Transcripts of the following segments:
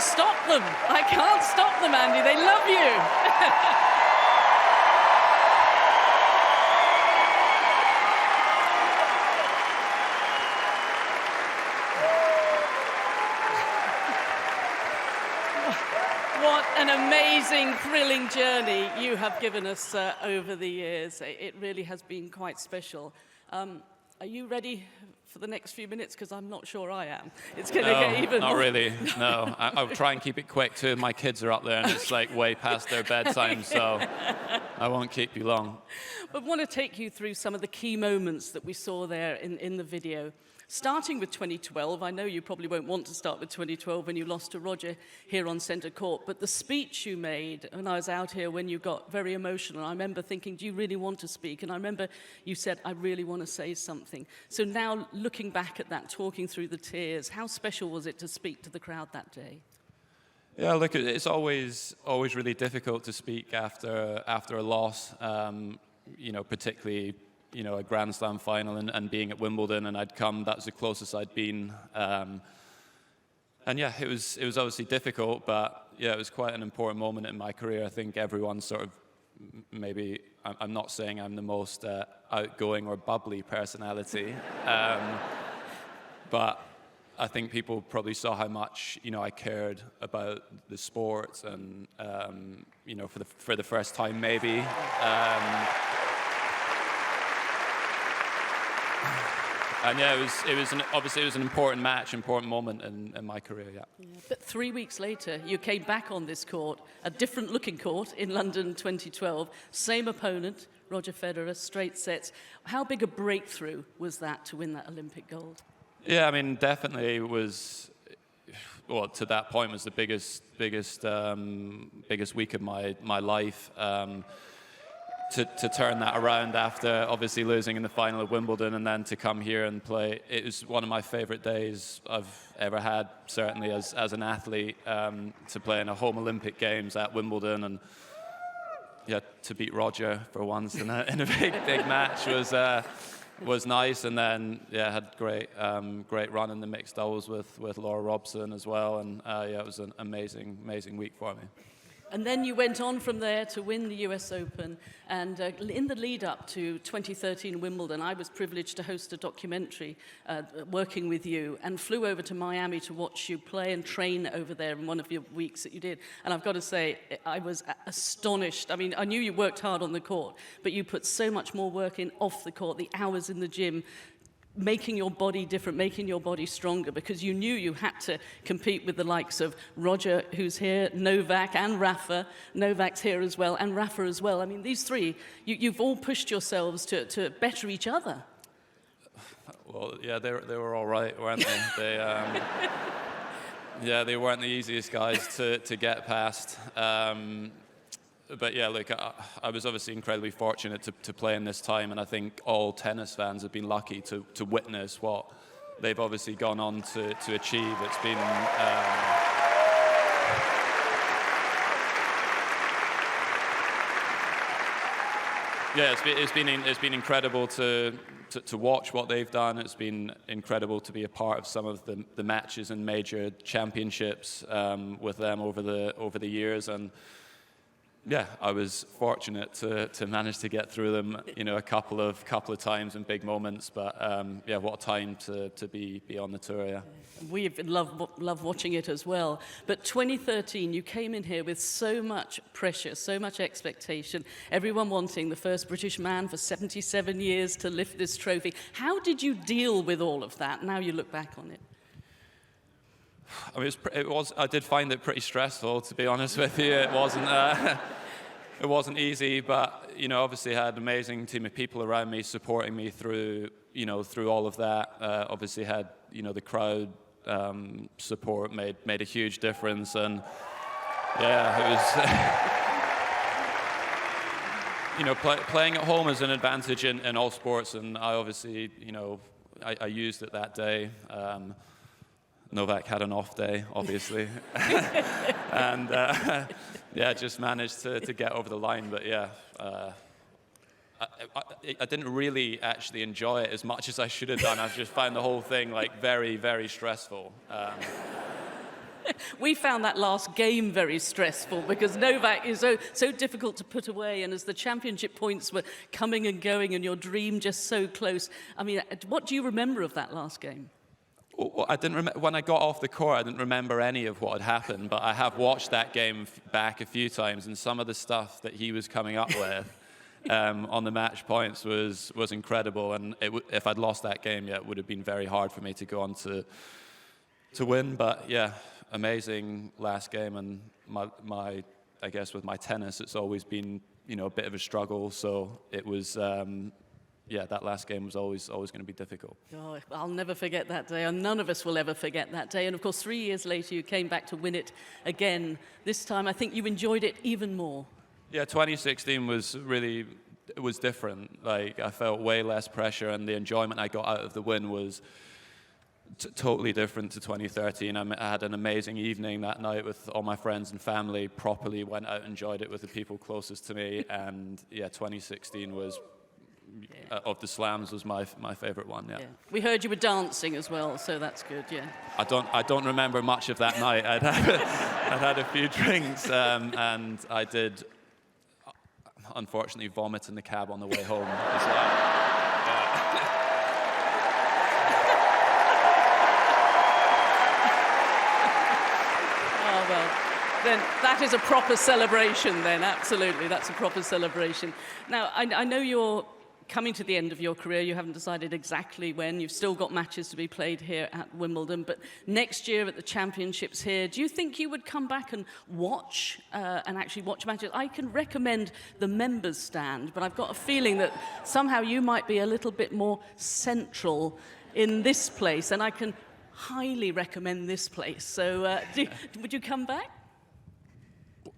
stop them. I can't stop them, Andy. They love you. What an amazing, thrilling journey you have given us over the years. It really has been quite special. Are you ready for the next few minutes? Because I'm not sure I am. It's going to get even not more. really. No, I'll try and keep it quick too. My kids are up there and it's like way past their bedtime, so I won't keep you long. But I want to take you through some of the key moments that we saw there in the video. Starting with 2012, I know you probably won't want to start with 2012 when you lost to Roger here on centre court, but the speech you made when I was out here when you got very emotional, I remember thinking, do you really want to speak? And I remember you said, I really want to say something. So now looking back at that, talking through the tears, how special was it to speak to the crowd that day? Yeah, look, it's always really difficult to speak after a loss, particularly a Grand Slam final and being at Wimbledon, and that's the closest I'd been. And yeah, it was obviously difficult, but yeah, it was quite an important moment in my career. I think everyone sort of, maybe, I'm not saying I'm the most outgoing or bubbly personality, but I think people probably saw how much, I cared about the sport and, for the first time maybe. And yeah, obviously it was an important match, important moment in my career, yeah. But 3 weeks later, you came back on this court, a different looking court in London 2012, same opponent, Roger Federer, straight sets. How big a breakthrough was that to win that Olympic gold? Yeah, I mean, definitely it was, well, to that point was the biggest week of my life. To turn that around after obviously losing in the final at Wimbledon and then to come here and play, it was one of my favorite days I've ever had, certainly as an athlete, to play in a home Olympic Games at Wimbledon and yeah, to beat Roger for once in a big match was nice. And then yeah, had great run in the mixed doubles with Laura Robson as well, and yeah, it was an amazing week for me. And then you went on from there to win the US Open. And in the lead up to 2013 Wimbledon, I was privileged to host a documentary working with you and flew over to Miami to watch you play and train over there in one of your weeks that you did. And I've got to say, I was astonished. I mean, I knew you worked hard on the court, but you put so much more work in off the court, the hours in the gym, making your body different, making your body stronger, because you knew you had to compete with the likes of Roger, who's here, Novak and Rafa. Novak's here as well, and Rafa as well. I mean, these three, you've all pushed yourselves to better each other. Well, yeah, they were all right, weren't they? Yeah, they weren't the easiest guys to get past. But yeah, look, I was obviously incredibly fortunate to play in this time, and I think all tennis fans have been lucky to witness what they've obviously gone on to achieve. It's been yeah, it's been incredible to watch what they've done. It's been incredible to be a part of some of the matches and major championships with them over the years, and yeah, I was fortunate to manage to get through them, a couple of times in big moments. But yeah, what a time to be on the tour. Yeah, we've loved watching it as well. But 2013, you came in here with so much pressure, so much expectation. Everyone wanting the first British man for 77 years to lift this trophy. How did you deal with all of that? Now you look back on it. I mean, I did find it pretty stressful, to be honest with you. It wasn't easy, but obviously had an amazing team of people around me supporting me through all of that. Obviously had the crowd support made a huge difference, and yeah, it was playing at home is an advantage in all sports, and I obviously I used it that day. Novak had an off day, obviously, and yeah, just managed to get over the line. But yeah, I didn't really actually enjoy it as much as I should have done. I just found the whole thing very, very stressful. We found that last game very stressful because Novak is so difficult to put away, and as the championship points were coming and going and your dream just so close. I mean, what do you remember of that last game? Well, I didn't when I got off the court, I didn't remember any of what had happened, but I have watched that game back a few times, and some of the stuff that he was coming up with on the match points was incredible. And if I'd lost that game, it would have been very hard for me to go on to win. But yeah, amazing last game. And my I guess with my tennis, it's always been a bit of a struggle. So it was that last game was always going to be difficult. Oh, I'll never forget that day, and none of us will ever forget that day. And of course, 3 years later, you came back to win it again. This time, I think you enjoyed it even more. Yeah, 2016 was different. Like, I felt way less pressure, and the enjoyment I got out of the win was totally different to 2013. I had an amazing evening that night with all my friends and family, properly went out and enjoyed it with the people closest to me, and 2016 was, of the slams, was my favorite one. Yeah. We heard you were dancing as well, so that's good. Yeah. I don't remember much of that night. I'd had a few drinks, and I did, unfortunately, vomit in the cab on the way home as well. Oh well, then that is a proper celebration. Then absolutely, that's a proper celebration. Now I know you're coming to the end of your career. You haven't decided exactly when. You've still got matches to be played here at Wimbledon, but next year at the championships here, do you think you would come back and actually watch matches? I can recommend the members stand, but I've got a feeling that somehow you might be a little bit more central in this place, and I can highly recommend this place. So would you come back?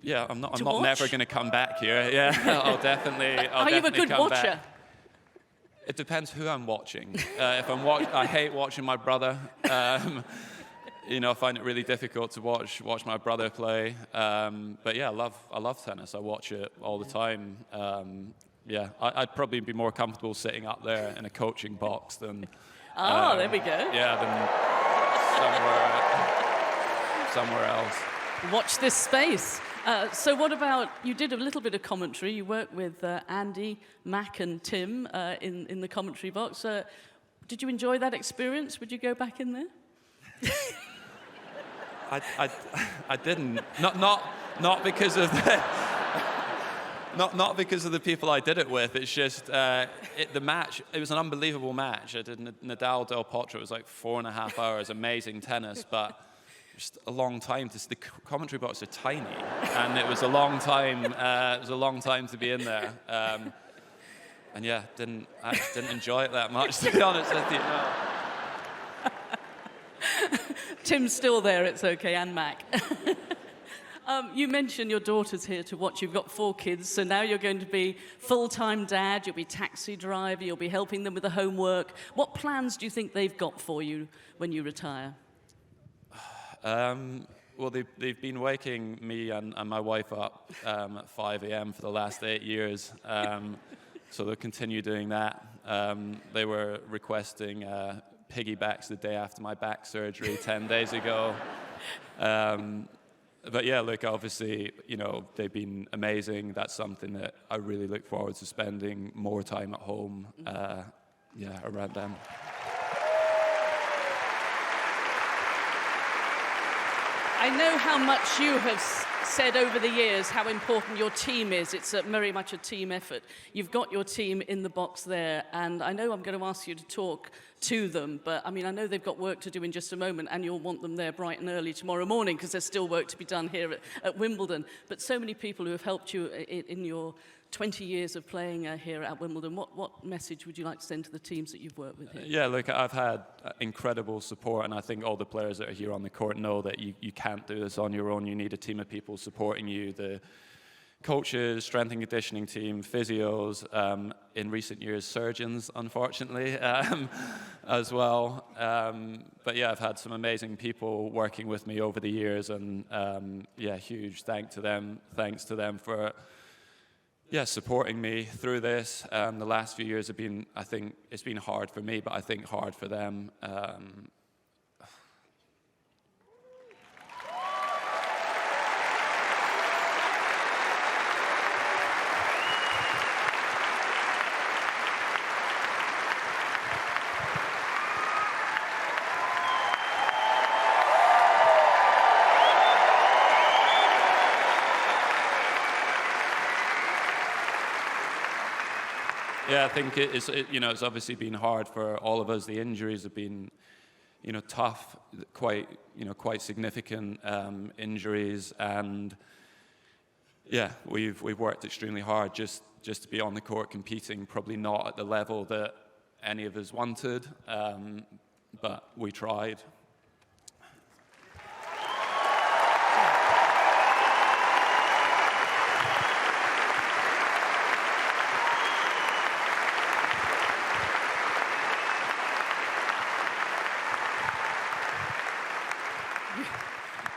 Yeah, I'm never going to come back here. Yeah, I'll definitely Are you a good watcher? Back. It depends who I'm watching. If I hate watching my brother. I find it really difficult to watch my brother play. But yeah, I love tennis. I watch it all the time. I'd probably be more comfortable sitting up there in a coaching box than. There we go. Yeah, than somewhere else. Watch this space. So what about, you did a little bit of commentary. You worked with Andy, Mac and Tim in the commentary box. Did you enjoy that experience? Would you go back in there? I didn't. Not because of the not because of the people I did it with. It's just the match. It was an unbelievable match. I did Nadal Del Potro. It was like 4.5 hours. Amazing tennis, but just a long time. The commentary box are tiny, and it was a long time. It was a long time to be in there, and I didn't enjoy it that much, to be honest with you. No. Tim's still there. It's okay, and Mac. You mentioned your daughter's here to watch. You've got 4 kids, so now you're going to be full-time dad. You'll be taxi driver. You'll be helping them with the homework. What plans do you think they've got for you when you retire? Well, they've been waking me and my wife up at 5 a.m. for the last 8 years, so they'll continue doing that. They were requesting piggybacks the day after my back surgery 10 days ago. But yeah, look, obviously, they've been amazing. That's something that I really look forward to spending more time at home, around them. I know how much you have said over the years how important your team is. It's very much a team effort. You've got your team in the box there, and I know I'm going to ask you to talk to them, but I know they've got work to do in just a moment, and you'll want them there bright and early tomorrow morning because there's still work to be done here at Wimbledon. But so many people who have helped you in your 20 years of playing here at Wimbledon, what message would you like to send to the teams that you've worked with here? Yeah, look, I've had incredible support, and I think all the players that are here on the court know that you can't do this on your own. You need a team of people supporting you, the coaches, strength and conditioning team, physios, in recent years, surgeons, unfortunately, as well. But yeah, I've had some amazing people working with me over the years, and huge thanks to them for supporting me through this. The last few years have been, I think, it's been hard for me, but I think hard for them. Yeah, I think it's obviously been hard for all of us. The injuries have been, tough, quite significant injuries, and yeah, we've worked extremely hard just to be on the court competing. Probably not at the level that any of us wanted, but we tried.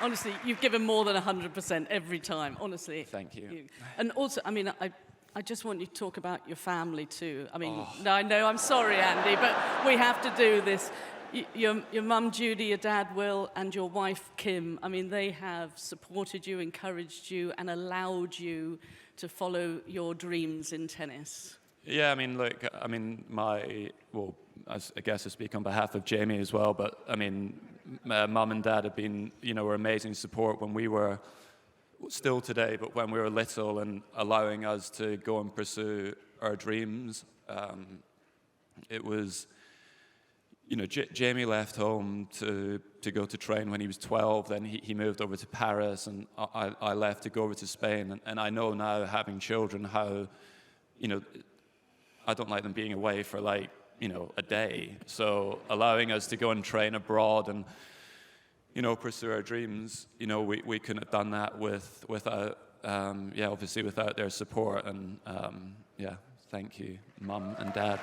Honestly, you've given more than 100% every time, honestly. Thank you. And also, I mean, I just want you to talk about your family too. I mean, no, I know, I'm sorry, Andy, but we have to do this. Your mum, Judy, your dad, Will, and your wife, Kim, I mean, they have supported you, encouraged you, and allowed you to follow your dreams in tennis. Yeah, I mean, look, I mean, I guess I speak on behalf of Jamie as well, but I mean, mum and dad have been, were amazing support when we were, still today, but when we were little, and allowing us to go and pursue our dreams. It was, Jamie left home to go to train when he was 12, then he moved over to Paris, and I left to go over to Spain, and I know now, having children, how, I don't like them being away for like, a day. So allowing us to go and train abroad and, pursue our dreams, we couldn't have done that without, obviously without their support. And thank you, Mum and Dad.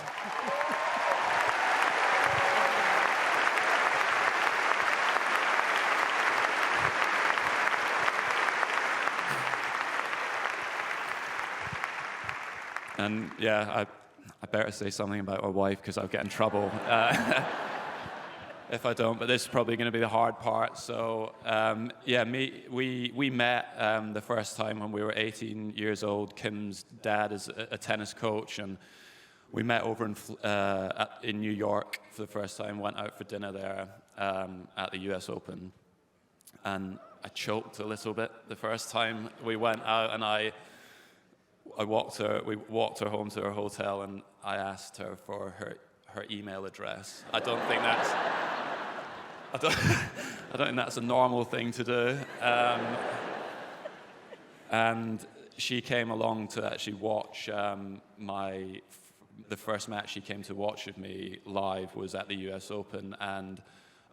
And I better say something about my wife because I'll get in trouble if I don't. But this is probably going to be the hard part. So we met the first time when we were 18 years old. Kim's dad is a tennis coach, and we met over in New York for the first time. Went out for dinner there at the U.S. Open, and I choked a little bit the first time we went out, and we walked her home to her hotel, and I asked her for her email address. I don't think that's a normal thing to do. And she came along to actually watch the first match she came to watch with me live was at the US Open, and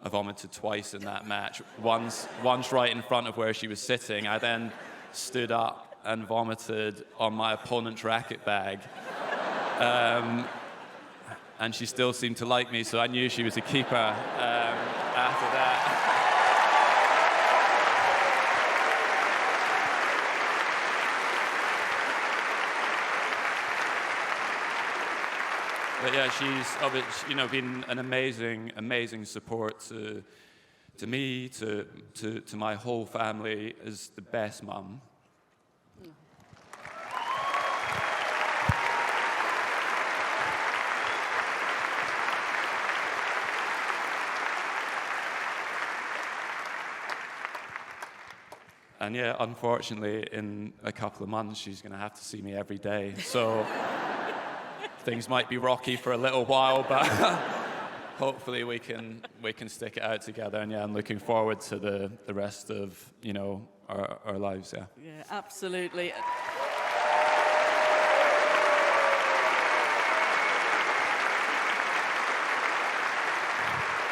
I vomited twice in that match. Once right in front of where she was sitting. I then stood up and vomited on my opponent's racket bag. And she still seemed to like me, so I knew she was a keeper after that. But yeah, she's been an amazing support to me, to my whole family, is the best mum. And yeah, unfortunately, in a couple of months, she's going to have to see me every day. So things might be rocky for a little while, but hopefully we can stick it out together. And yeah, I'm looking forward to the rest of our lives. Yeah. Yeah, absolutely.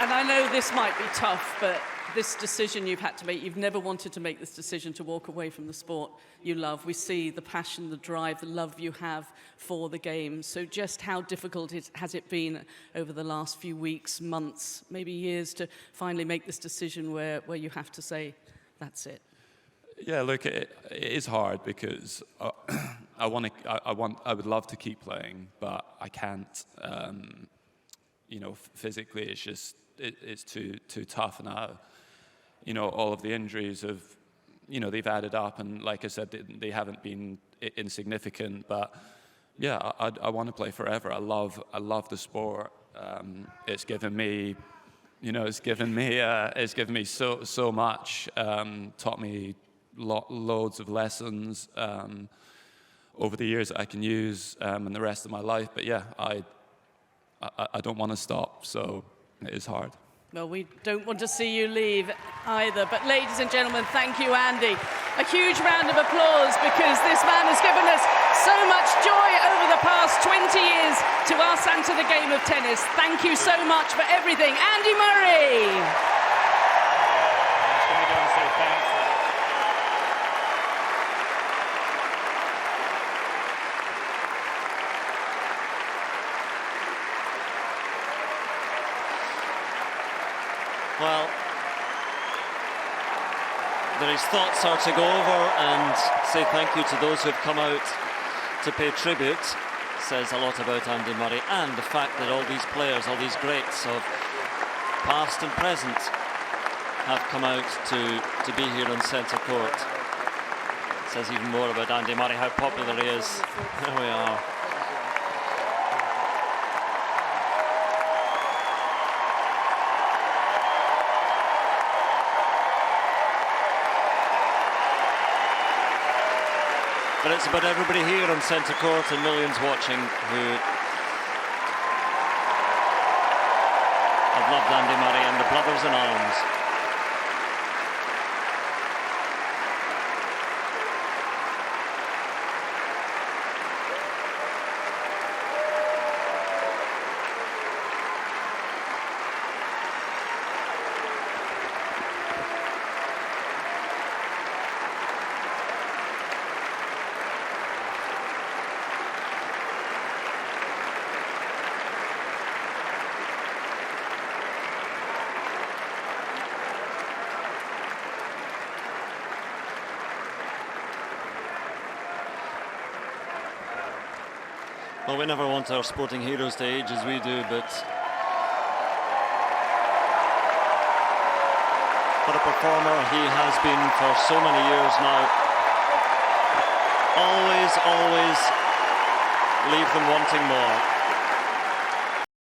And I know this might be tough, but this decision you've had to make, you've never wanted to make this decision to walk away from the sport you love. We see the passion, the drive, the love you have for the game. So just how difficult has it been over the last few weeks, months, maybe years to finally make this decision where you have to say, that's it? Yeah, look, it is hard because I would love to keep playing, but I can't. Physically, it's just it's too tough now. All of the injuries have, they've added up, and like I said, they haven't been insignificant. But yeah, I want to play forever. I love the sport. It's given me, it's given me so much. Taught me loads of lessons. over the years that I can use in the rest of my life. But yeah, I don't want to stop, so it is hard. Well, we don't want to see you leave either. But ladies and gentlemen, thank you, Andy. A huge round of applause, because this man has given us so much joy over the past 20 years to us and to the game of tennis. Thank you so much for everything. Andy Murray. Well, his thoughts are to go over and say thank you to those who have come out to pay tribute. Says a lot about Andy Murray, and the fact that all these players, all these greats of past and present, have come out to be here on centre court. It says even more about Andy Murray, how popular he is. There we are. But it's about everybody here on centre court and millions watching who have loved Andy Murray and the brothers in arms. Well, we never want our sporting heroes to age as we do, but what a performer he has been for so many years now. Always, always leave them wanting more.